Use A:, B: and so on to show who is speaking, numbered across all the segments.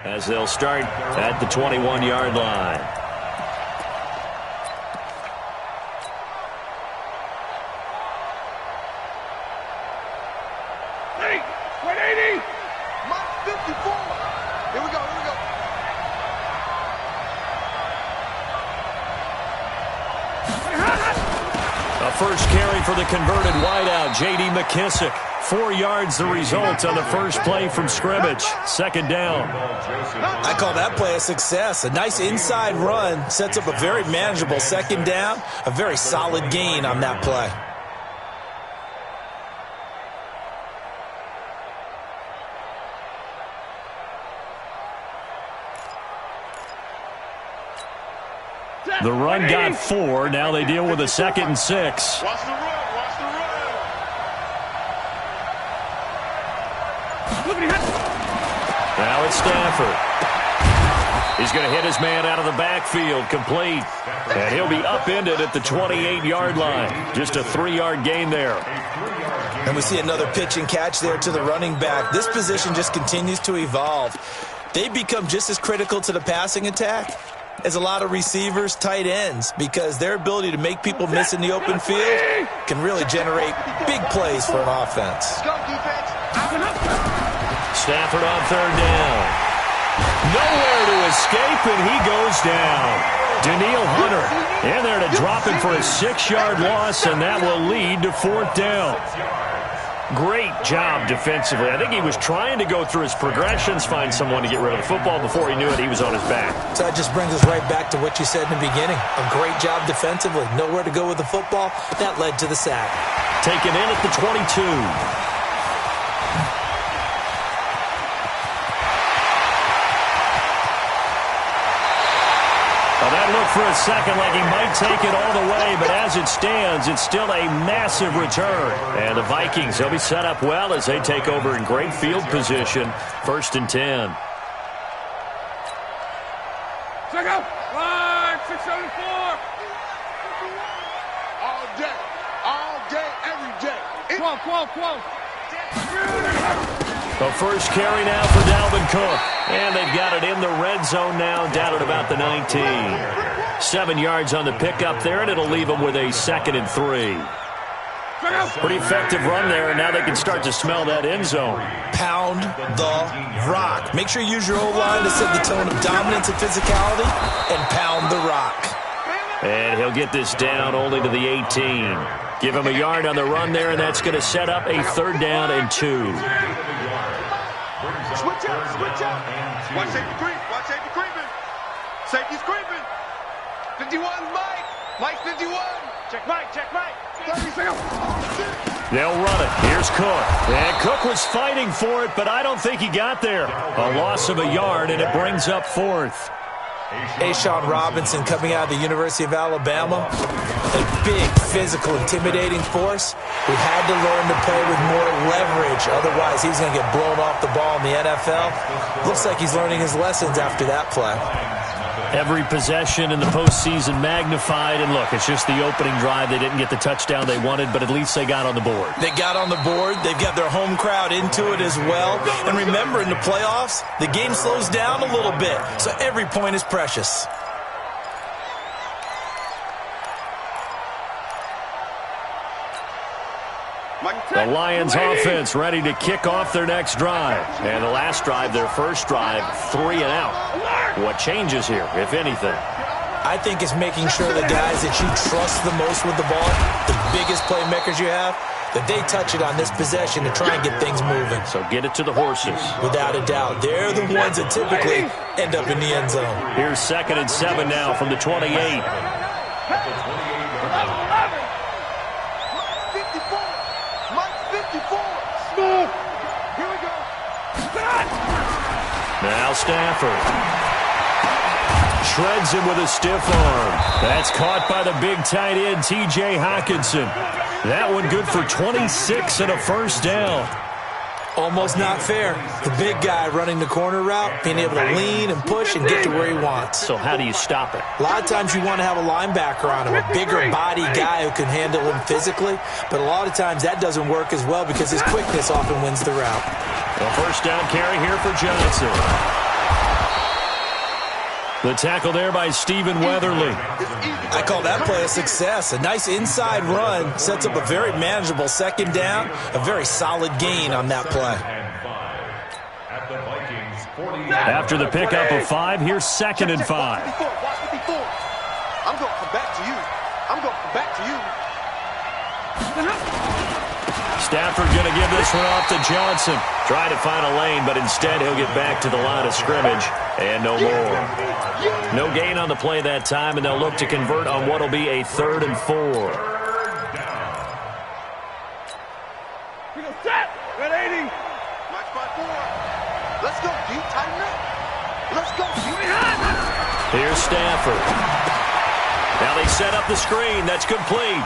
A: As they'll start at the 21-yard line.
B: Hey, 180! Mike 54! Here we go, here we go.
A: A first carry for the converted wideout, J.D. McKissick. 4 yards the result on the first play from scrimmage. Second down.
C: I call that play a success. A nice inside run sets up a very manageable second down. A very solid gain on that play.
A: The run got 4. Now they deal with a 2nd and 6.
B: Watch the run, watch the run.
A: Now it's Stafford. He's going to hit his man out of the backfield, complete. And he'll be upended at the 28-yard line. Just a 3-yard gain there.
C: And we see another pitch and catch there to the running back. This position just continues to evolve. They become just as critical to the passing attack as a lot of receivers, tight ends, because their ability to make people miss in the open field can really generate big plays for an offense.
B: Go, defense.
A: Stafford on 3rd down. Nowhere to escape, and he goes down. Danielle Hunter in there to drop him for a 6-yard loss, and that will lead to 4th down. Great job defensively. I think he was trying to go through his progressions, find someone to get rid of the football. Before he knew it, he was on his back.
C: So that just brings us right back to what you said in the beginning. A great job defensively. Nowhere to go with the football. That led to the sack.
A: Taken in at the 22. Well, that looked for a second like he might take it all the way, but as it stands, it's still a massive return. And the Vikings, they'll be set up well as they take over in great field position. 1st and 10.
B: Check out. 674. All day, every day. 12.
A: The first carry now for Dalvin Cook. And they've got it in the red zone now, down at about the 19. 7 yards on the pickup there, and it'll leave them with a 2nd and 3. Pretty effective run there, and now they can start to smell that end zone.
C: Pound the rock. Make sure you use your O-line to set the tone of dominance and physicality, and pound the rock.
A: And he'll get this down only to the 18. Give him a yard on the run there, and that's going to set up a 3rd down and 2.
B: Switch out. Watch safety creep. Watch safety creeping. Safety's creeping. 51, Mike. Mike's 51. Check Mike. 30 seconds.
A: They'll run it. Here's Cook. And Cook was fighting for it, but I don't think he got there. A loss of a yard, and it brings up 4th.
C: A'Shawn Robinson coming out of the University of Alabama. A big, physical, intimidating force who had to learn to play with more leverage. Otherwise, he's going to get blown off the ball in the NFL. Looks like he's learning his lessons after that play.
A: Every possession in the postseason magnified. And look, it's just the opening drive. They didn't get the touchdown they wanted, but at least they got on the board.
C: They got on the board. They've got their home crowd into it as well. And remember, in the playoffs, the game slows down a little bit. So every point is precious.
A: The Lions offense ready to kick off their next drive. And the last drive, their first drive, 3 and out. What changes here, if anything?
C: I think it's making sure the guys that you trust the most with the ball, the biggest playmakers you have, that they touch it on this possession to try and get things moving.
A: So get it to the horses.
C: Without a doubt. They're the ones that typically end up in the end zone.
A: Here's 2nd and 7 now from the 28. Now Stafford shreds him with a stiff arm. That's caught by the big tight end, T.J. Hockenson. That one good for 26 and a first down.
C: Almost not fair. The big guy running the corner route, being able to lean and push and get to where he wants.
A: So how do you stop it?
C: A lot of times you want to have a linebacker on him, a bigger body guy who can handle him physically. But a lot of times that doesn't work as well because his quickness often wins the route.
A: A first down carry here for Johnson. The tackle there by Stephen Weatherly.
C: I call that play a success. A nice inside run sets up a very manageable second down. A very solid gain on that play.
A: After the pickup of 5, here's 2nd and 5.
B: I'm going to come back to you. I'm going to come back to you.
A: Stafford going to give this one off to Johnson. Trying to find a lane, but instead he'll get back to the line of scrimmage. And no more. No gain on the play that time, and they'll look to convert on what will be a 3rd and 4.
B: We go set. Red 80. Match by 4. Let's go, deep, tighten up. Let's go, deep.
A: Here's Stafford. Now they set up the screen. That's complete.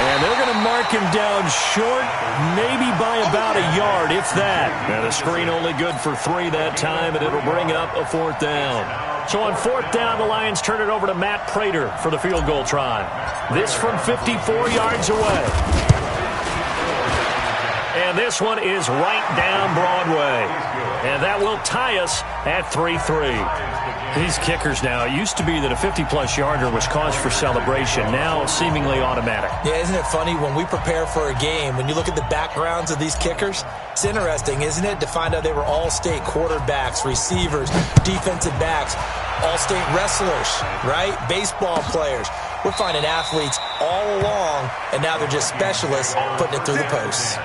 A: And they're going to mark him down short, maybe by about a yard, if that. And the screen only good for 3 that time, and it'll bring up a 4th down. So on 4th down, the Lions turn it over to Matt Prater for the field goal try. This from 54 yards away. And this one is right down Broadway. And that will tie us at 3-3. These kickers now, it used to be that a 50-plus yarder was cause for celebration. Now seemingly automatic.
C: Yeah, isn't it funny when we prepare for a game, when you look at the backgrounds of these kickers? It's interesting, isn't it, to find out they were all-state quarterbacks, receivers, defensive backs, all-state wrestlers, right? Baseball players. We're finding athletes all along, and now they're just specialists putting it through the posts.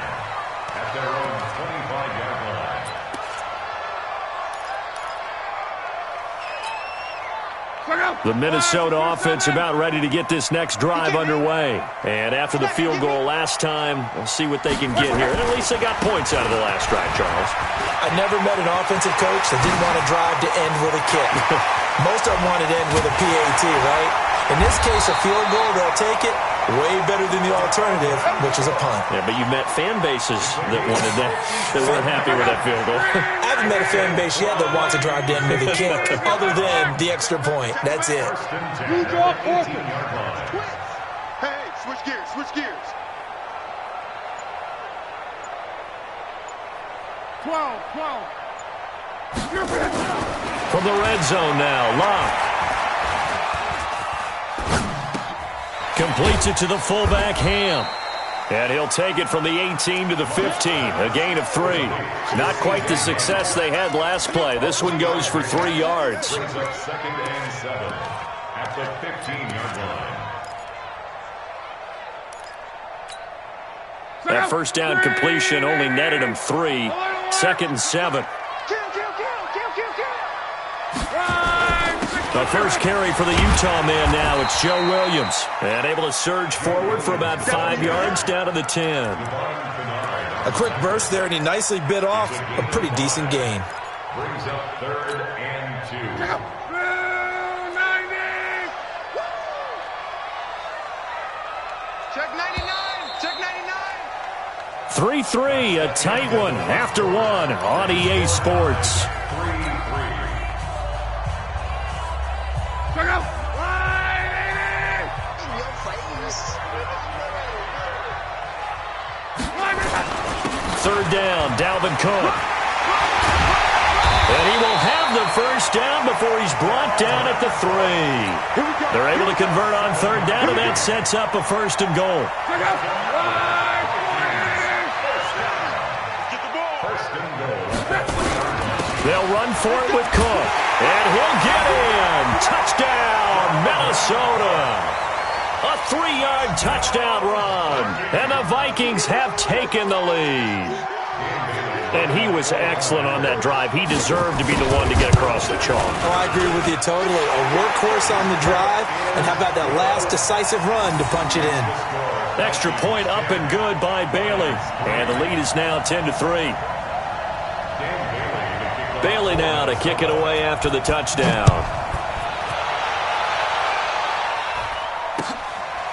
A: The Minnesota offense about ready to get this next drive underway. And after the field goal last time, we'll see what they can get here. And at least they got points out of the last drive, Charles.
C: I never met an offensive coach that didn't want to drive to end with a kick. Most of them wanted to end with a PAT, right? In this case, a field goal, they'll take it. Way better than the alternative, which is a punt.
A: Yeah, but you met fan bases that wanted that, that weren't happy with that field goal.
C: I haven't met a fan base yet that wants to drive to end with a kick, other than the extra point. That's it.
B: Hey, switch gears, switch gears. 12.
A: From the red zone now, Locke. Completes it to the fullback, Ham. And he'll take it from the 18 to the 15. A gain of 3. Not quite the success they had last play. This one goes for 3 yards.
D: 2nd and 7 at the 15-yard line.
A: That first down completion only netted him 3. 2nd and 7. The first carry for the Utah man now. It's Joe Williams. And able to surge forward for about 5 yards down to the 10.
C: A quick burst there, and he nicely bit off a pretty decent gain.
D: Brings up 3rd and 2.
B: 90. Check 99. Check 99.
A: 3-3, a tight one after one on EA Sports.
D: 3-3.
B: Check out.
A: 3rd down, Dalvin Cook. And he will have the first down before he's brought down at the 3. They're able to convert on 3rd down, and that sets up a 1st and goal. They'll run for it with Cook. And he'll get in. Touchdown, Minnesota. A 3-yard touchdown run. And the Vikings have taken the lead. And he was excellent on that drive. He deserved to be the one to get across the chalk.
C: Oh, I agree with you totally. A workhorse on the drive, and how about that last decisive run to punch it in?
A: Extra point up and good by Bailey. And the lead is now 10-3. Bailey now to kick it away after the touchdown.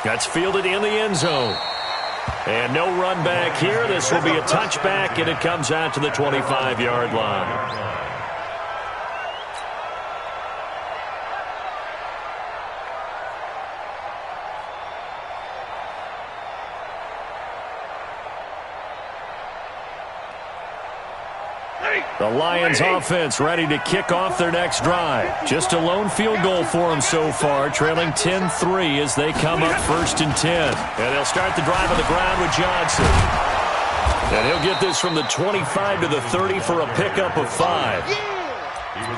A: That's fielded in the end zone. And no run back here. This will be a touchback, and it comes out to the 25-yard line. The Lions offense ready to kick off their next drive. Just a lone field goal for them so far, trailing 10-3 as they come up 1st and 10. And they'll start the drive on the ground with Johnson. And he'll get this from the 25 to the 30 for a pickup of 5.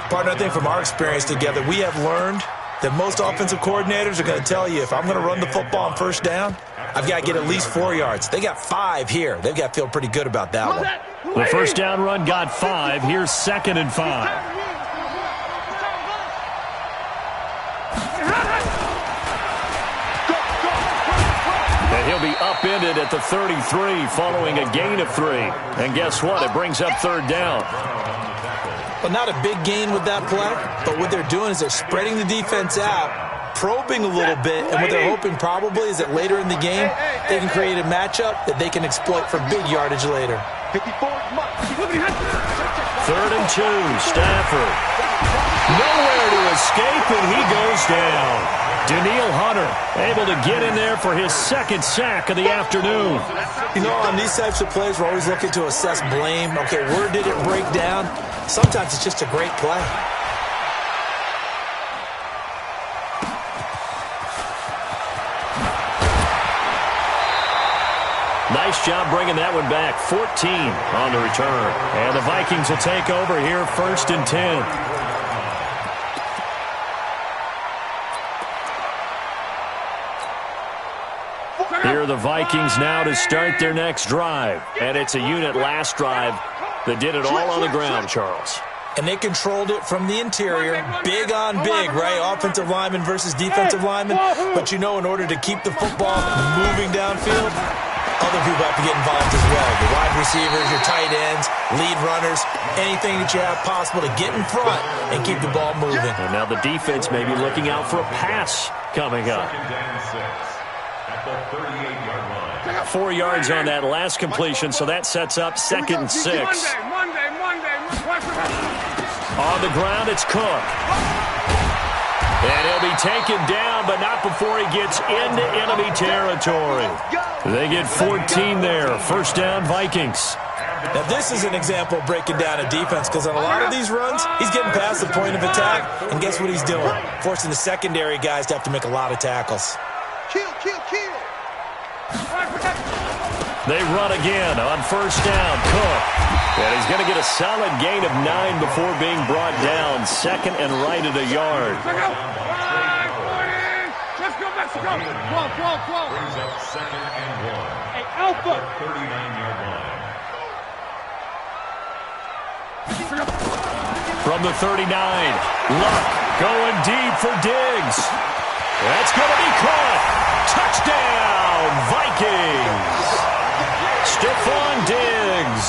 C: Partner, I think from our experience together, we have learned that most offensive coordinators are going to tell you, if I'm going to run the football on 1st down, I've got to get at least 4 yards. They got 5 here. They've got to feel pretty good about that one.
A: The 1st down run got 5. Here's 2nd and 5. And he'll be upended at the 33 following a gain of 3. And guess what? It brings up 3rd down.
C: Well, not a big gain with that play, but what they're doing is they're spreading the defense out, probing a little bit, and what they're hoping probably is that later in the game, they can create a matchup that they can exploit for big yardage later.
A: 3rd and 2, Stafford. Nowhere to escape, and he goes down. Danielle Hunter able to get in there for his 2nd sack of the afternoon.
C: You know, on these types of plays, we're always looking to assess blame. Okay, where did it break down? Sometimes it's just a great play.
A: Nice job bringing that one back. 14 on the return. And the Vikings will take over here 1st and 10. Here are the Vikings now to start their next drive. And it's a unit last drive that did it all on the ground, Charles.
C: And they controlled it from the interior. Big on big, right? Offensive lineman versus defensive lineman. But you know, in order to keep the football moving downfield, other people have to get involved as well. The wide receivers, your tight ends, lead runners, anything that you have possible to get in front and keep the ball moving.
A: And now the defense may be looking out for a pass coming up. 4 yards on that last completion, so that sets up 2nd and 6. On the ground, it's Cook. And he'll be taken down, but not before he gets into enemy territory. They get 14 there. 1st down, Vikings.
C: Now, this is an example of breaking down a defense, because on a lot of these runs, he's getting past the point of attack, and guess what he's doing? Forcing the secondary guys to have to make a lot of tackles.
B: Kill, kill, kill.
A: They run again on 1st down. Cook. And he's going to get a solid gain of 9 before being brought down. 2nd and right at a yard.
B: Let's go, Mexico. Whoa.
D: Brings up 2nd and 1.
B: Hey, Alpha.
D: 39-yard line.
A: From the 39, Luck going deep for Diggs. That's going to be caught. Touchdown, Vikings. Stephon Diggs,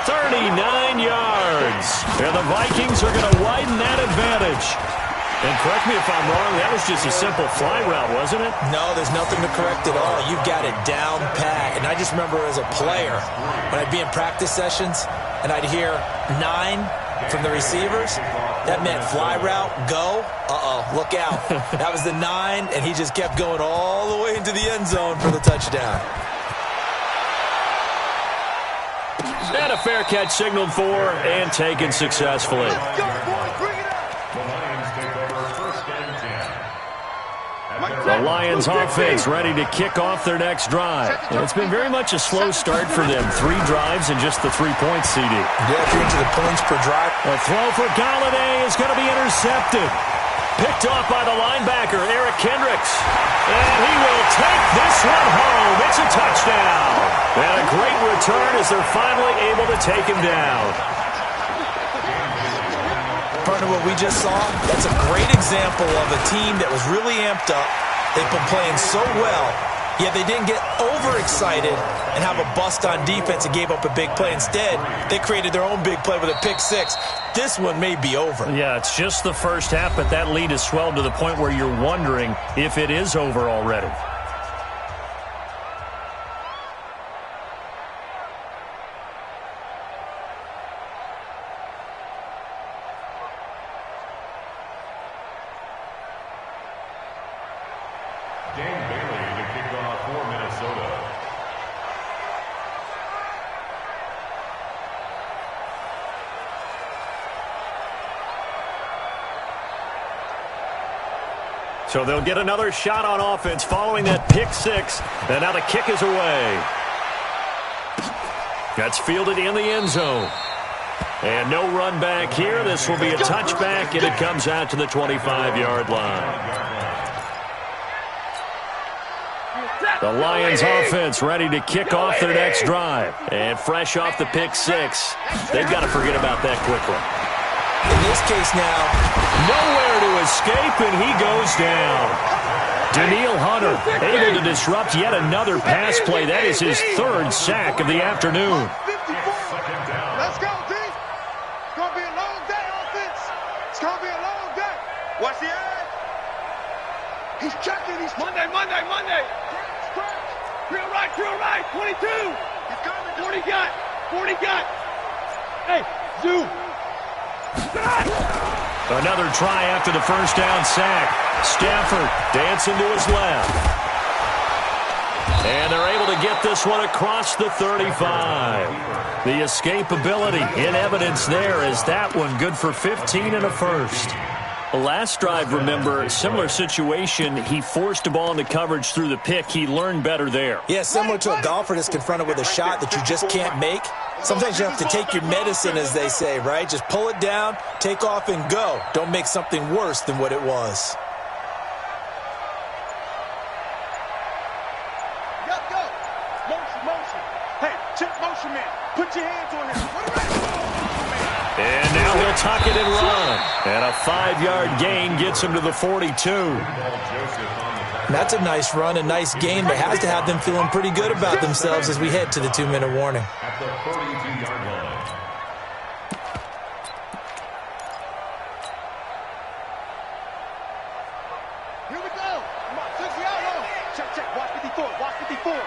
A: 39 yards. And the Vikings are going to widen that advantage. And correct me if I'm wrong, that was just a simple fly route, wasn't it?
C: No, there's nothing to correct at all. You've got it down pat. And I just remember as a player, when I'd be in practice sessions and I'd hear 9 from the receivers, that meant fly route, go. Look out. That was the 9, and he just kept going all the way into the end zone for the touchdown.
A: And a fair catch signaled for and taken successfully.
B: Let's go, boys. Bring it up.
D: The Lions take over 1st and 10.
A: The Lions offense ready to kick off their next drive. And it's been very much a slow start for them. 3 drives and just the 3-point CD.
C: Yeah, if you're into the points per drive.
A: A throw for Galladay is going to be intercepted. Picked off by the linebacker, Eric Kendricks. And he will take this one home. It's a touchdown. And a great return as they're finally able to take him down.
C: Partner, what we just saw, that's a great example of a team that was really amped up. They've been playing so well, yet they didn't get overexcited and have a bust on defense and gave up a big play. Instead, they created their own big play with a pick 6. This one may be over.
A: Yeah, it's just the first half, but that lead has swelled to the point where you're wondering if it is over already.
D: Dan Bailey to kick off for Minnesota.
A: So they'll get another shot on offense following that pick six. And now the kick is away. That's fielded in the end zone. And no run back here. This will be a touchback, and it comes out to the 25-yard line. The Lions offense ready to kick off their next drive. And fresh off the pick six, they've got to forget about that quickly.
C: In this case now,
A: nowhere to escape, and he goes down. Danielle Hunter able to disrupt yet another pass play. That is his third sack of the afternoon.
B: Let's go, D. It's going to be a long day, offense. It's going to be a long day. Watch the edge. He's checking. He's Monday. Real right, 22. He's coming. 40 got. Hey, Zoo.
A: Another try after the first down sack. Stafford dancing to his left. And they're able to get this one across the 35. The escapability in evidence there is that one good for 15 and a first. Last drive, remember, similar situation. He forced a ball into coverage through the pick. He learned better there.
C: Yeah, similar to a golfer that's confronted with a shot that you just can't make. Sometimes you have to take your medicine, as they say, right? Just pull it down, take off, and go. Don't make something worse than what it was.
B: Go. Motion. Hey, check motion, man. Put your hands on him.
A: And now he'll tuck it and run. And a 5-yard gain gets him to the 42.
C: That's a nice run, a nice gain, but has to have them feeling pretty good about themselves as we head to the 2-minute warning.
D: At the 42-yard line.
B: Here we go. Come on, take the out. Check. Watch 54.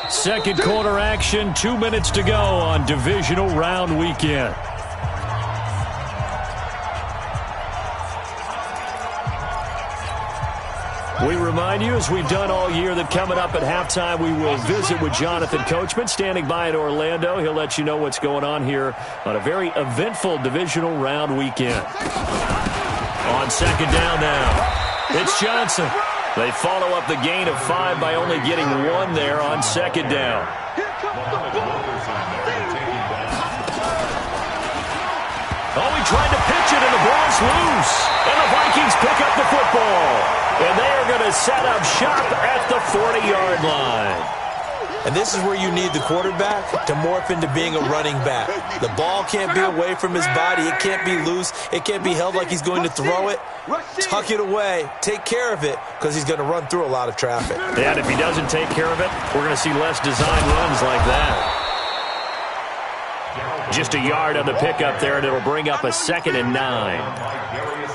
A: Second quarter action, 2 minutes to go on divisional round weekend. We remind you, as we've done all year, that coming up at halftime, we will visit with Jonathan Coachman, standing by in Orlando. He'll let you know what's going on here on a very eventful divisional round weekend. On second down now, it's Johnson. They follow up the gain of 5 by only getting 1 there on second down. Oh, he tried to pitch it, and the ball's loose. And the Vikings pick up the football. And they are going to set up shop at the 40-yard line.
C: And this is where you need the quarterback to morph into being a running back. The ball can't be away from his body. It can't be loose. It can't be held like he's going to throw it. Tuck it away. Take care of it, because he's going to run through a lot of traffic.
A: And if he doesn't take care of it, we're going to see less design runs like that. Just a yard on the pickup there, and it'll bring up a 2nd and 9.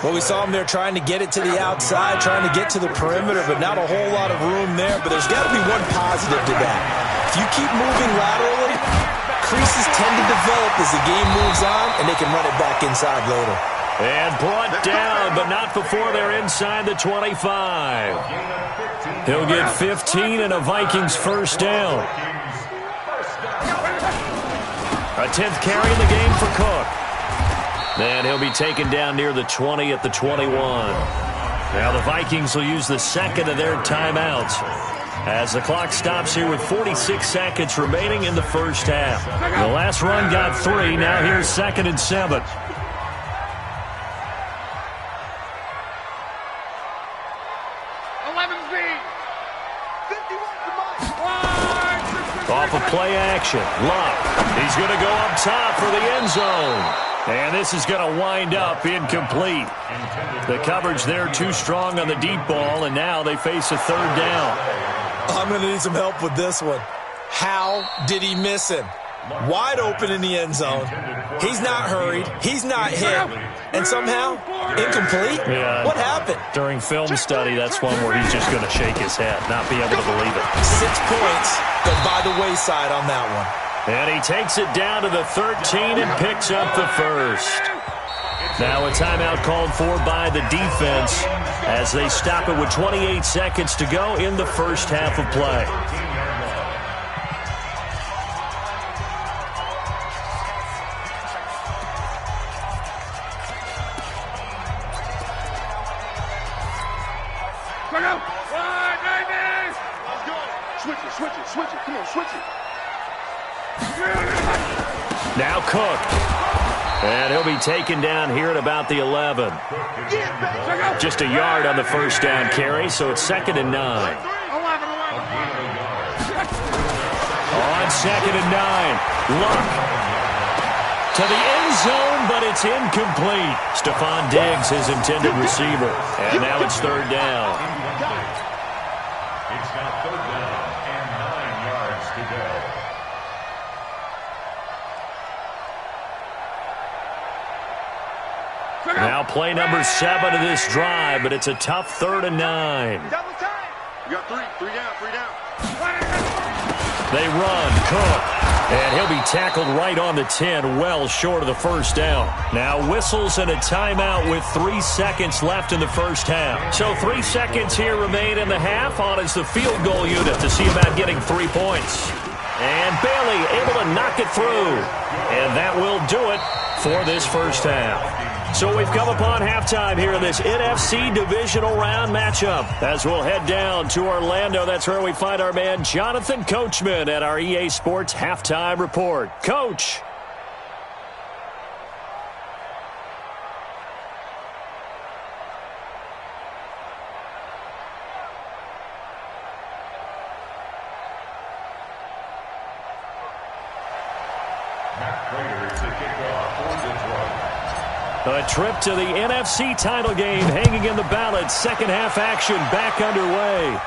C: Well, we saw him there trying to get it to the outside, trying to get to the perimeter, but not a whole lot of room there. But there's got to be one positive to that. If you keep moving laterally, creases tend to develop as the game moves on, and they can run it back inside later.
A: And brought down, but not before they're inside the 25. He'll get 15 and a Vikings first down. A 10th carry in the game for Cook. Then he'll be taken down near the 20 at the 21. Now the Vikings will use the second of their timeouts as the clock stops here with 46 seconds remaining in the first half. The last run got 3. Now here's 2nd and 7. Off of play action. Luck. He's going to go up top for the end zone. And this is going to wind up incomplete. The coverage there too strong on the deep ball, and now they face a 3rd down.
C: I'm going to need some help with this one. How did he miss him? Wide open in the end zone. He's not hurried. He's not hit. And somehow, incomplete?
A: Yeah.
C: What happened?
A: During film study, that's one where he's just going to shake his head, not be able to believe it.
C: 6 points go by the wayside on that one.
A: And he takes it down to the 13 and picks up the first. Now a timeout called for by the defense as they stop it with 28 seconds to go in the first half of play.
B: Switch it. Come on, switch it.
A: Now Cook. And he'll be taken down here at about the 11. Just a yard on the first down carry, so it's 2nd and 9. On 2nd and 9, Luck to the end zone, but it's incomplete. Stephon Diggs, his intended receiver. And now it's 3rd down.
D: It's now 3rd down and 9 yards to go.
A: Now play number 7 of this drive, but it's a tough 3rd and 9.
B: Double time. You got 3 down, 3 down.
A: They run, Cook, and he'll be tackled right on the 10, well short of the first down. Now whistles and a timeout with 3 seconds left in the first half. So 3 seconds here remain in the half. On is the field goal unit to see about getting 3 points. And Bailey able to knock it through. And that will do it for this first half. So we've come upon halftime here in this NFC divisional round matchup. As we'll head down to Orlando, that's where we find our man Jonathan Coachman at our EA Sports Halftime Report. Coach. A trip to the NFC title game hanging in the balance. Second half action back underway.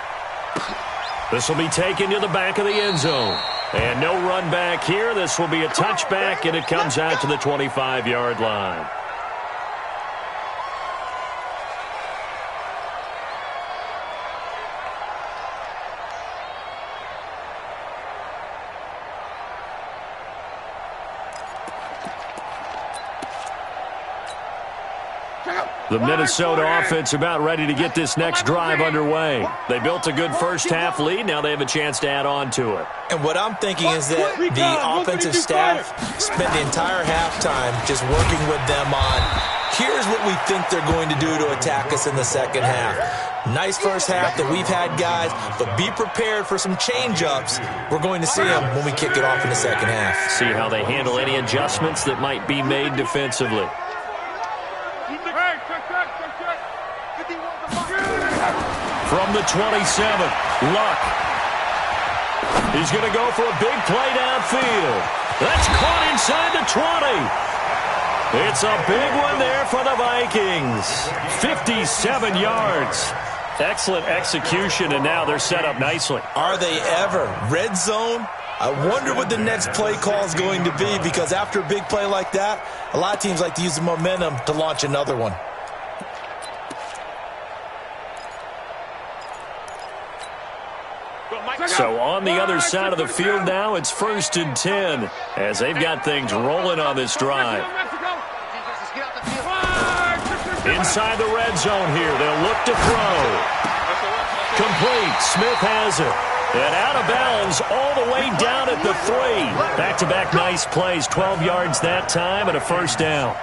A: This will be taken to the back of the end zone. And no run back here. This will be a touchback, and it comes out to the 25-yard line. The Minnesota offense about ready to get this next drive underway. They built a good first half lead. Now they have a chance to add on to it.
C: And what I'm thinking is that the offensive staff spent the entire halftime just working with them on, here's what we think they're going to do to attack us in the second half. Nice first half that we've had, guys, but be prepared for some change-ups. We're going to see them when we kick it off in the second half.
A: See how they handle any adjustments that might be made defensively. From the 27, Luck. He's going to go for a big play downfield. That's caught inside the 20. It's a big one there for the Vikings. 57 yards. Excellent execution, and now they're set up nicely.
C: Are they ever? Red zone? I wonder what the next play call is going to be, because after a big play like that, a lot of teams like to use the momentum to launch another one.
A: So on the other side of the field now, it's 1st and 10 as they've got things rolling on this drive. Inside the red zone here, they'll look to throw. Complete. Smith has it. And out of bounds all the way down at the 3. Back-to-back nice plays, 12 yards that time and a first down.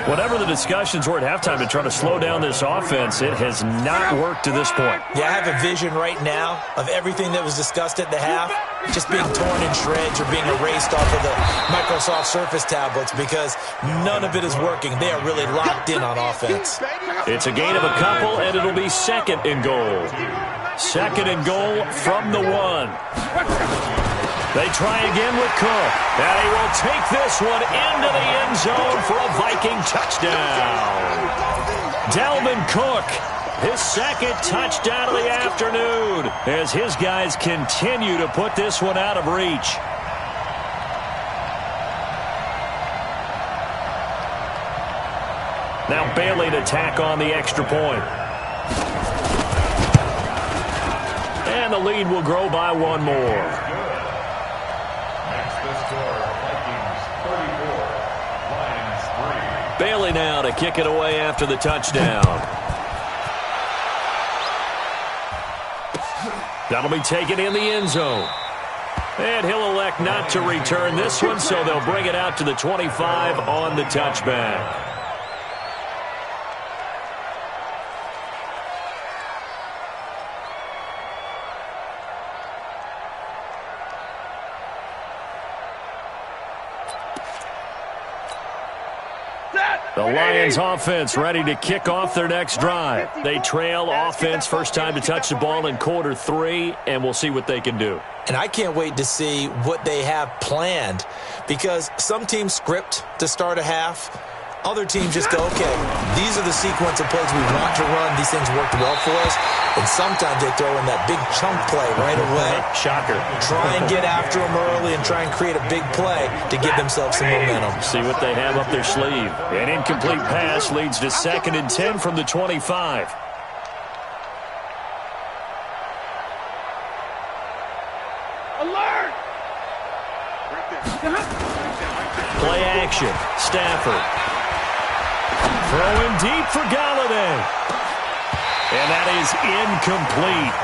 A: Whatever the discussions were at halftime to try to slow down this offense, it has not worked to this point.
C: Yeah, I have a vision right now of everything that was discussed at the half just being torn in shreds or being erased off of the Microsoft Surface tablets, because none of it is working. They are really locked in on offense.
A: It's a gain of a couple, and it'll be 2nd and goal. 2nd and goal from the 1. They try again with Cook, and he will take this one into the end zone for a Viking touchdown. Dalvin Cook, his 2nd touchdown of the afternoon, as his guys continue to put this one out of reach. Now Bailey to tack on the extra point. And the lead will grow by 1 more. Bailey now to kick it away after the touchdown. That'll be taken in the end zone. And he'll elect not to return this one, so they'll bring it out to the 25 on the touchback. The Lions offense ready to kick off their next drive. They trail offense first time to touch the ball in quarter 3, and we'll see what they can do.
C: And I can't wait to see what they have planned, because some teams script to start a half. Other teams just go, okay, these are the sequence of plays we want to run. These things worked well for us. And sometimes they throw in that big chunk play right away.
A: Shocker.
C: Try and get after them early and try and create a big play to give themselves some momentum.
A: See what they have up their sleeve. An incomplete pass leads to 2nd and 10 from the 25.
B: Alert!
A: Play action. Stafford. Throwing deep for Galladay. And that is incomplete.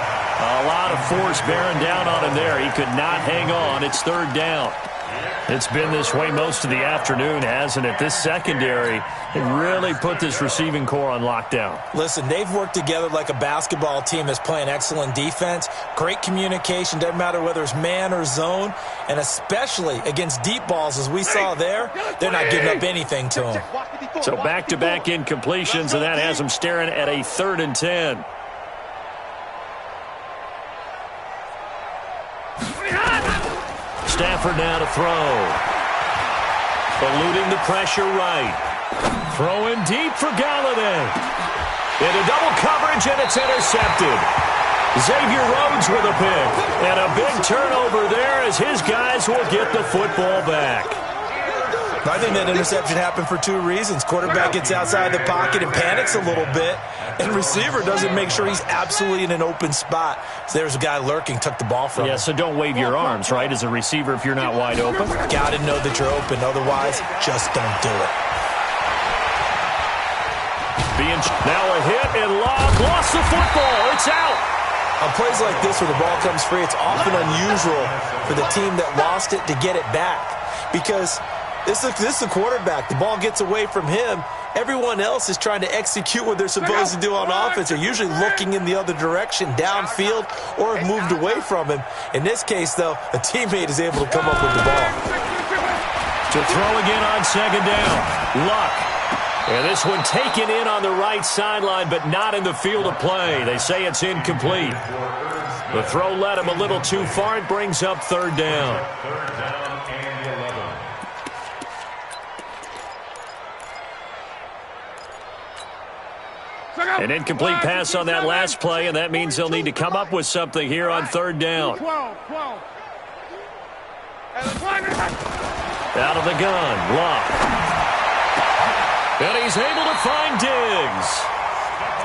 A: A lot of force bearing down on him there. He could not hang on. It's 3rd down. It's been this way most of the afternoon, hasn't it? This secondary really put this receiving core on lockdown.
C: Listen, they've worked together like a basketball team that's playing excellent defense. Great communication. Doesn't matter whether it's man or zone. And especially against deep balls, as we saw there, they're not giving up anything to them.
A: So back-to-back incompletions, and that has them staring at a 3rd and 10. Stafford now to throw. Eluding the pressure right. Throwing deep for Galladay. Into double coverage, and it's intercepted. Xavier Rhodes with a pick. And a big turnover there as his guys will get the football back.
C: I think that interception happened for 2 reasons. Quarterback gets outside the pocket and panics a little bit, and receiver doesn't make sure he's absolutely in an open spot. So there's a guy lurking, took the ball from him.
A: Yeah, so don't wave your arms, right, as a receiver if you're not wide open.
C: Got to know that you're open. Otherwise, just don't do it.
A: Now a hit and lost the football. It's out.
C: On plays like this where the ball comes free, it's often unusual for the team that lost it to get it back, because this is the quarterback. The ball gets away from him. Everyone else is trying to execute what they're supposed to do on offense. They're usually looking in the other direction, downfield, or have moved away from him. In this case, though, a teammate is able to come up with the ball.
A: To throw again on 2nd down. Luck. And this one taken in on the right sideline, but not in the field of play. They say it's incomplete. The throw led him a little too far. It brings up 3rd down.
D: 3rd down and 11.
A: An incomplete pass on that last play, and that means they'll need to come up with something here on 3rd down.
B: 12.
A: Out of the gun, Luck. And he's able to find Diggs.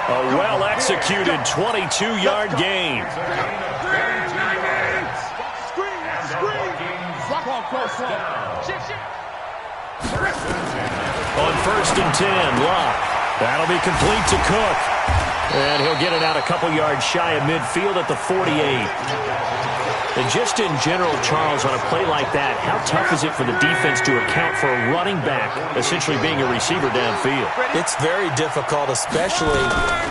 A: A well-executed 22-yard gain. On 1st and 10, Luck. That'll be complete to Cook. And he'll get it out a couple yards shy of midfield at the 48. And just in general, Charles, on a play like that, how tough is it for the defense to account for a running back essentially being a receiver downfield?
C: It's very difficult, especially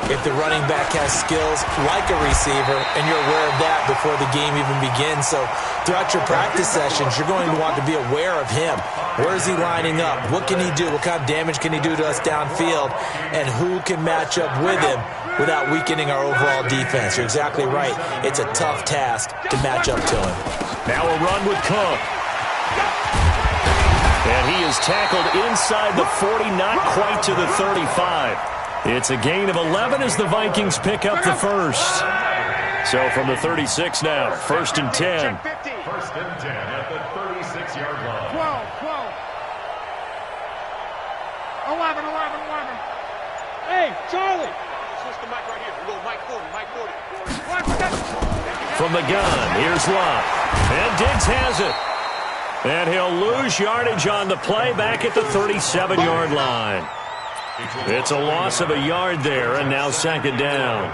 C: if the running back has skills like a receiver, and you're aware of that before the game even begins. So throughout your practice sessions, you're going to want to be aware of him. Where is he lining up? What can he do? What kind of damage can he do to us downfield? And who can match up with him without weakening our overall defense? You're exactly right. It's a tough task to match up to him.
A: Now a run with Cook. And he is tackled inside the 40, not quite to the 35. It's a gain of 11 as the Vikings pick up the first. So from the 36 now, 1st and 10.
D: 1st and 10 at the 36-yard line.
B: 11. Hey, Charlie. Switch the mic right here. We'll go Mike 40.
A: From the gun, here's Luck. And Diggs has it. And he'll lose yardage on the play back at the 37-yard line. It's a loss of a yard there, and now 2nd down.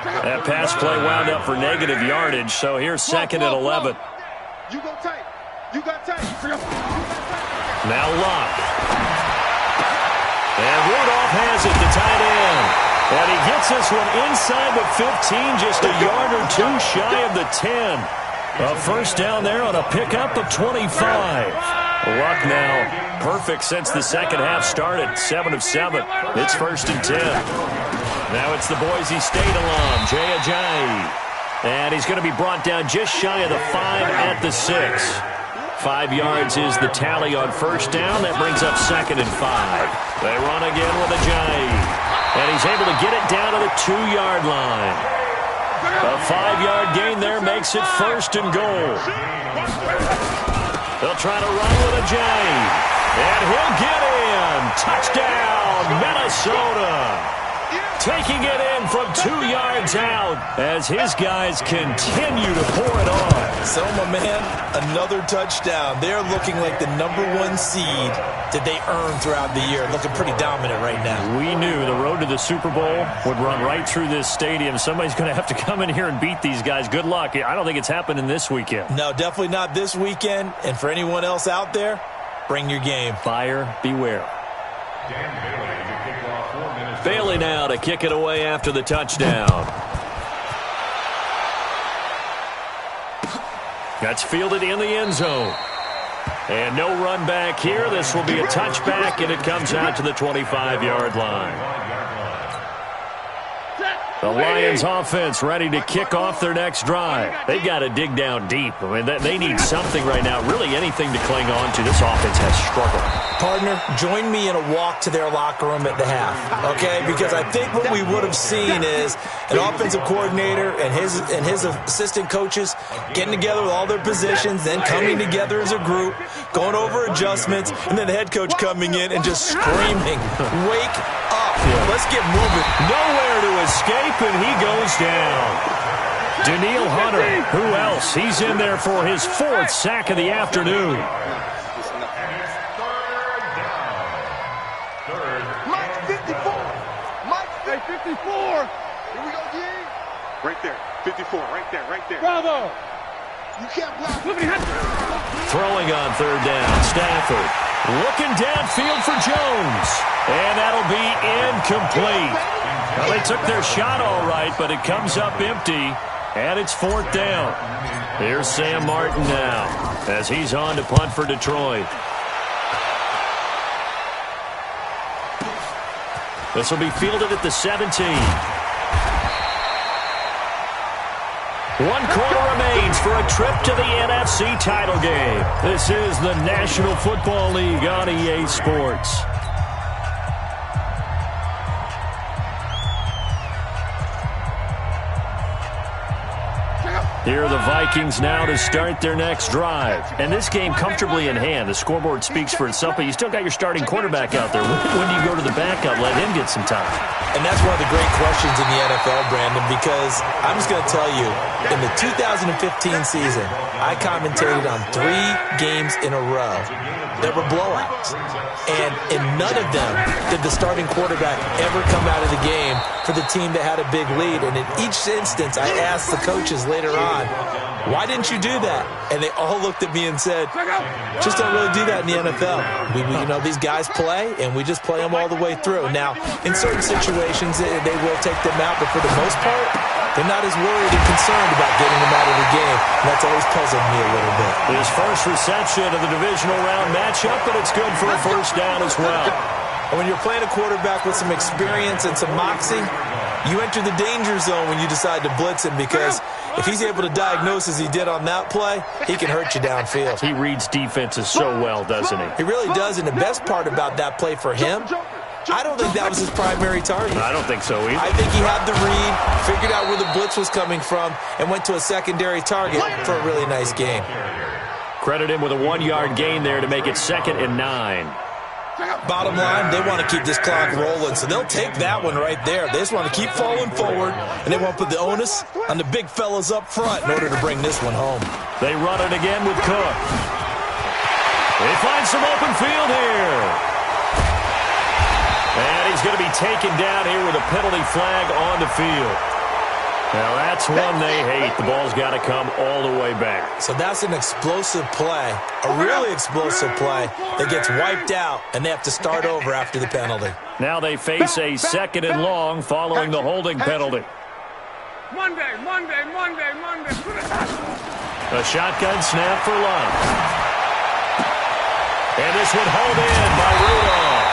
A: That pass play wound up for negative yardage, so here's 2nd and 11.
B: You go tight. You got tight.
A: Now Luck. And Rudolph has it, the tight end. And he gets this one inside the 15, just a yard or two shy of the 10. A first down there on a pickup of 25. Luck now perfect since the second half started. 7 of 7. It's 1st and 10. Now it's the Boise State alum, Jay Ajayi. And he's going to be brought down just shy of the 5 at the 6. 5 yards is the tally on 1st down. That brings up 2nd and 5. They run again with Ajayi. And he's able to get it down to the 2-yard line. A 5-yard gain there makes it 1st and goal. They'll try to run with Ajayi. And he'll get in. Touchdown, Minnesota. Taking it in from 2 yards out as his guys continue to pour it on.
C: So, my man, another touchdown. They're looking like the #1 seed that they earned throughout the year. Looking pretty dominant right now.
A: We knew the road to the Super Bowl would run right through this stadium. Somebody's going to have to come in here and beat these guys. Good luck. I don't think it's happening this weekend.
C: No, definitely not this weekend. And for anyone else out there, bring your game.
A: Buyer beware.
D: Dan Bailey to kick off 4 minutes.
A: Bailey now to kick it away after the touchdown. That's fielded in the end zone. And no run back here. This will be a touchback, and it comes out to the 25-yard line. The Lions offense ready to kick off their next drive. They've got to dig down deep. I mean, they need something right now, really anything to cling on to. This offense has struggled.
C: Partner, join me in a walk to their locker room at the half, okay? Because I think what we would have seen is an offensive coordinator and his assistant coaches getting together with all their positions, then coming together as a group, going over adjustments, and then the head coach coming in and just screaming, "Wake up. Let's get moving."
A: Nowhere to escape, and he goes down. Danielle Hunter, who else? He's in there for his 4th sack of the afternoon.
B: Mike 54. Mike 54. Here we go, D. Right there. 54. Right there. Right there. Bravo. You can't block.
A: Throwing on 3rd down, Stafford. Looking downfield for Jones. And that'll be incomplete. Well, they took their shot all right, but it comes up empty. And it's 4th down. Here's Sam Martin now as he's on to punt for Detroit. This will be fielded at the 17. 1 quarter remains for a trip to the NFC title game. This is the National Football League on EA Sports. Here are the Vikings now to start their next drive. And this game comfortably in hand. The scoreboard speaks for itself, but you still got your starting quarterback out there. When do you go to the backup, let him get some time?
C: And that's one of the great questions in the NFL, Brandon, because I'm just going to tell you, in the 2015 season, I commentated on 3 games in a row that were blowouts. And in none of them did the starting quarterback ever come out of the game for the team that had a big lead. And in each instance, I asked the coaches later on, why didn't you do that? And they all looked at me and said, just don't really do that in the NFL. These guys play, and we just play them all the way through. Now, in certain situations, they will take them out, but for the most part, they're not as worried and concerned about getting them out of the game. And that's always puzzled me a little bit.
A: His first reception of the divisional round matchup, but it's good for a 1st down as well.
C: And when you're playing a quarterback with some experience and some moxie, you enter the danger zone when you decide to blitz him, because if he's able to diagnose as he did on that play, he can hurt you downfield.
A: He reads defenses so well, doesn't he?
C: He really does, and the best part about that play for him, I don't think that was his primary target.
A: I don't think so either.
C: I think he had the read, figured out where the blitz was coming from, and went to a secondary target for a really nice game.
A: Credit him with a 1-yard gain there to make it 2nd and 9.
C: Bottom line, they want to keep this clock rolling, so they'll take that one right there. They just want to keep falling forward, and they want to put the onus on the big fellas up front in order to bring this one home.
A: They run it again with Cook. They find some open field here. And he's going to be taken down here with a penalty flag on the field. Now, that's one they hate. The ball's got to come all the way back.
C: So that's an explosive play, a really explosive play that gets wiped out, and they have to start over after the penalty.
A: Now they face a 2nd and long following the holding penalty.
B: Monday.
A: A shotgun snap for Love. And this one hauled in by Rudolph.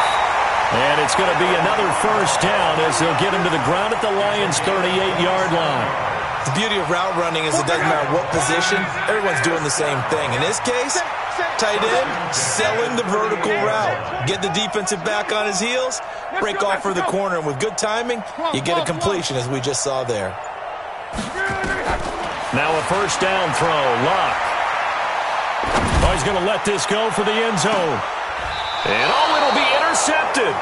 A: And it's going to be another first down as they'll get him to the ground at the Lions' 38-yard line.
C: The beauty of route running is it doesn't matter what position, everyone's doing the same thing. In this case, tight end, selling the vertical route. Get the defensive back on his heels, break off for the corner, and with good timing, you get a completion as we just saw there.
A: Now a first down throw, Locke. Oh, he's going to let this go for the end zone. And it'll be intercepted.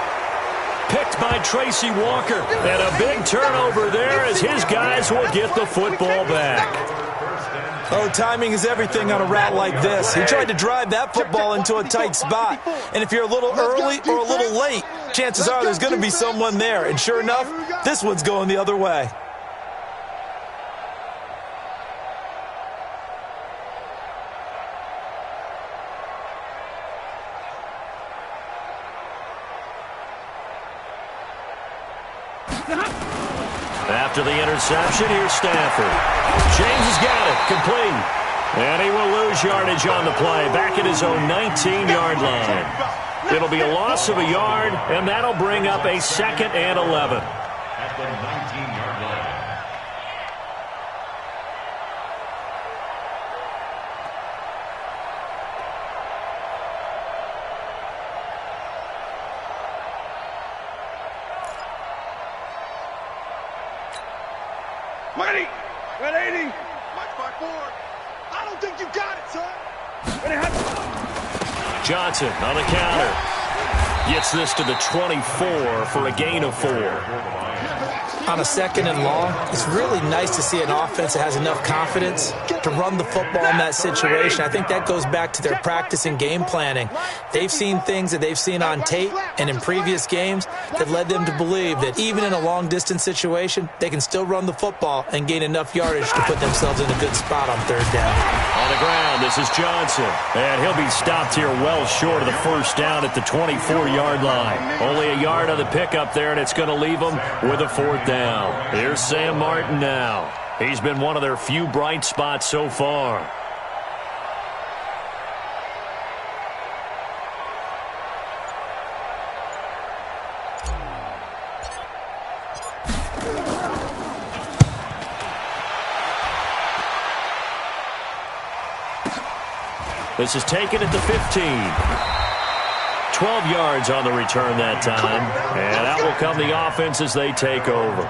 A: Picked by Tracy Walker. And a big turnover there as his guys will get the football back.
C: Oh, timing is everything on a route like this. He tried to drive that football into a tight spot. And if you're a little early or a little late, chances are there's going to be someone there. And sure enough, this one's going the other way.
A: After the interception, here's Stafford. James has got it, complete. And he will lose yardage on the play, back at his own 19-yard line. It'll be a loss of a yard, and that'll bring up a 2nd and 11.
D: At the 19-yard line.
B: Ready. 180. Mike 5-4. I don't think you got it, son.
A: Johnson on the counter. Gets this to the 24 for a gain of 4.
C: On a 2nd and long, it's really nice to see an offense that has enough confidence to run the football in that situation. I think that goes back to their practice and game planning. They've seen things that they've seen on tape and in previous games that led them to believe that even in a long-distance situation, they can still run the football and gain enough yardage to put themselves in a good spot on 3rd down.
A: On the ground, this is Johnson. And he'll be stopped here well short of the first down at the 24-yard line. Only a yard on the pickup there, and it's going to leave them with a 4th down. Here's Sam Martin now. He's been one of their few bright spots so far. This is taken at the 15. 12 yards on the return that time. And out will come the offense as they take over.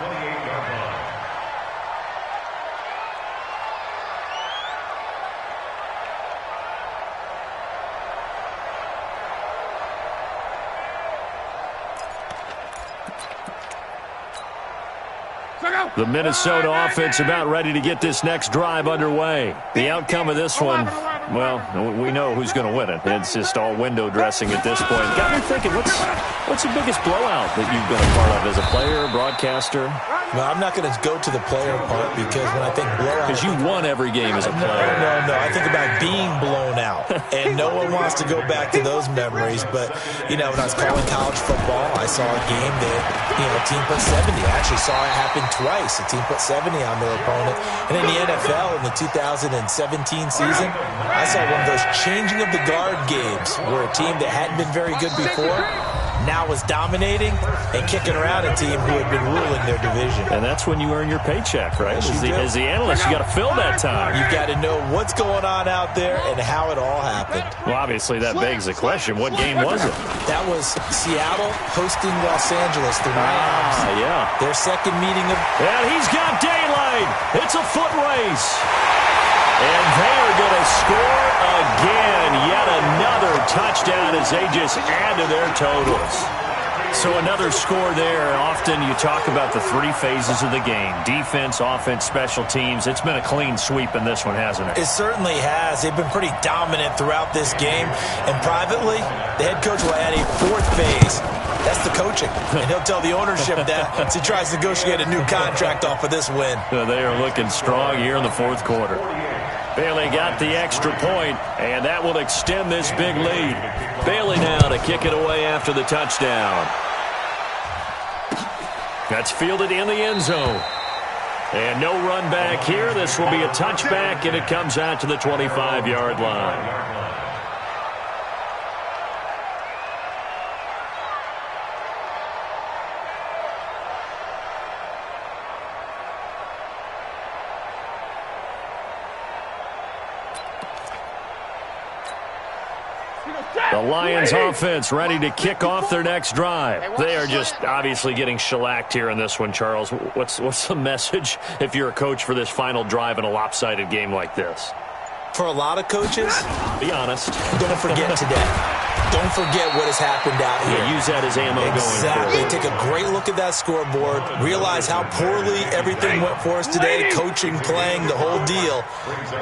A: The Minnesota offense about ready to get this next drive underway. The outcome of this one, well, we know who's going to win it. It's just all window dressing at this point. Got me thinking, what's the biggest blowout that you've been a part of as a player, broadcaster?
C: No, I'm not going to go to the player part because when I think blowout...
A: Because you won every game as a player.
C: No. I think about being blown out. And no one wants to go back to those memories. But, when I was calling college football, I saw a game that, a team put 70. I actually saw it happen twice. A team put 70 on their opponent. And in the NFL, in the 2017 season, I saw one of those changing of the guard games where a team that hadn't been very good before now was dominating and kicking around a team who had been ruling their division.
A: And that's when you earn your paycheck, right? As the analyst, you got to fill that time.
C: You've got to know what's going on out there and how it all happened.
A: Well, obviously, that begs the question, what game was it?
C: That was Seattle hosting Los Angeles, the Rams.
A: Yeah.
C: Their second meeting of...
A: And he's got daylight. It's a foot race. And they are going to score again. Yet another touchdown as they just add to their totals. So another score there. Often you talk about the 3 phases of the game. Defense, offense, special teams. It's been a clean sweep in this one, hasn't it?
C: It certainly has. They've been pretty dominant throughout this game. And privately, the head coach will add a 4th phase. That's the coaching. And he'll tell the ownership that as he tries to negotiate a new contract off of this win.
A: They are looking strong here in the 4th quarter. Bailey got the extra point, and that will extend this big lead. Bailey now to kick it away after the touchdown. That's fielded in the end zone. And no run back here. This will be a touchback, and it comes out to the 25-yard line. The Lions offense ready to kick off their next drive. They are just obviously getting shellacked here in this one, Charles. What's the message if you're a coach for this final drive in a lopsided game like this?
C: For a lot of coaches,
A: be honest.
C: Don't forget today. Don't forget what has happened out here.
A: Yeah, use that as ammo going forward.
C: Take a great look at that scoreboard. Realize how poorly everything went for us today. Coaching, playing, the whole deal.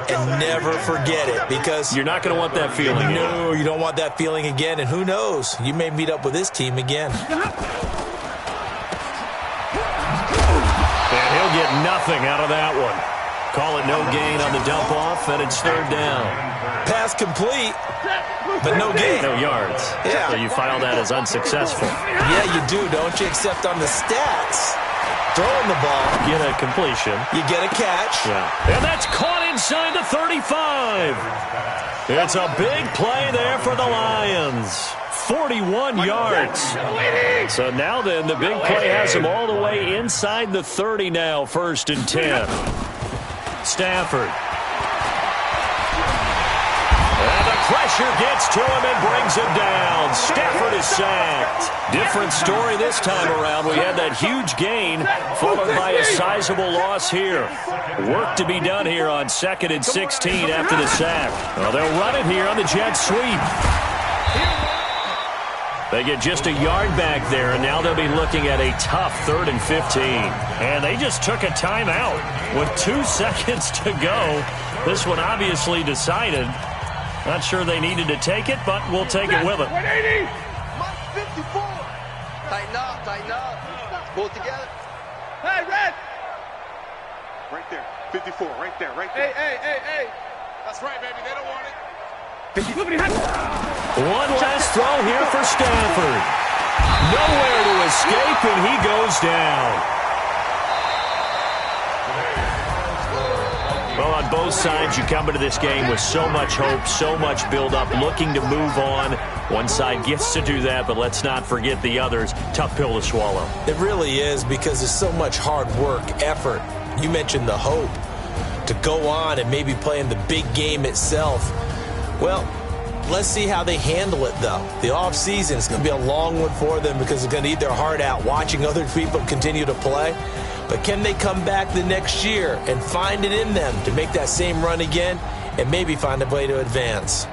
C: And never forget it, because
A: you're not going to want that feeling.
C: No, you don't want that feeling again. And who knows? You may meet up with this team again.
A: And he'll get nothing out of that one. Call it no gain on the dump off, and it's third down.
C: Pass complete, but no gain.
A: No yards.
C: Yeah.
A: So you file that as unsuccessful.
C: Yeah, you do, don't you? Except on the stats. Throwing the ball.
A: Get a completion.
C: You get a catch.
A: Yeah. And that's caught inside the 35. It's a big play there for the Lions. 41 yards. So now then, the big play has them all the way inside the 30 now, 1st and 10. Stafford. And the pressure gets to him and brings him down. Stafford is sacked. Different story this time around. We had that huge gain followed by a sizable loss here. Work to be done here on 2nd and 16 after the sack. Well, they'll run it here on the jet sweep. They get just a yard back there, and now they'll be looking at a tough 3rd and 15. And they just took a timeout with 2 seconds to go. This one obviously decided. Not sure they needed to take it, but we'll take it with them.
B: 180. Mike 54. Tighten up, tighten up. Pull it together. Hey, Red. Right there. 54, right there, right there. Hey. That's right, baby. They don't want it.
A: One last throw here for Stafford. Nowhere to escape, and he goes down. Well, on both sides, you come into this game with so much hope, so much build-up, looking to move on. One side gets to do that, but let's not forget the others. Tough pill to swallow.
C: It really is, because there's so much hard work, effort. You mentioned the hope to go on and maybe play in the big game itself. Well, let's see how they handle it, though. The offseason is going to be a long one for them, because they're going to eat their heart out watching other people continue to play. But can they come back the next year and find it in them to make that same run again and maybe find a way to advance?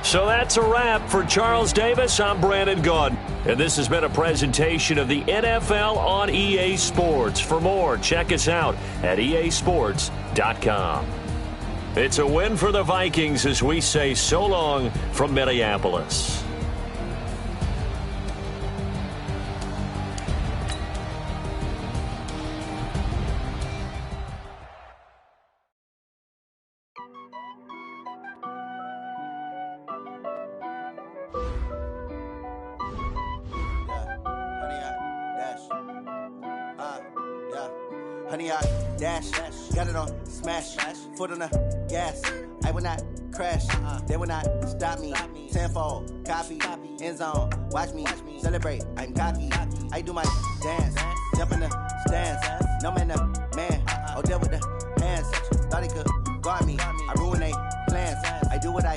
A: So that's a wrap for Charles Davis. I'm Brandon Gaudin, and this has been a presentation of the NFL on EA Sports. For more, check us out at easports.com. It's a win for the Vikings as we say so long from Minneapolis.
E: Honey, I dash, got it on smash, foot on the gas. I will not crash, they will not stop me. Tenfold, copy, end zone, watch me celebrate. I'm cocky, I do my dance, jump in the stands. No man, man, oh, there with the hands. Thought he could guard me, I ruin they plans. I do what I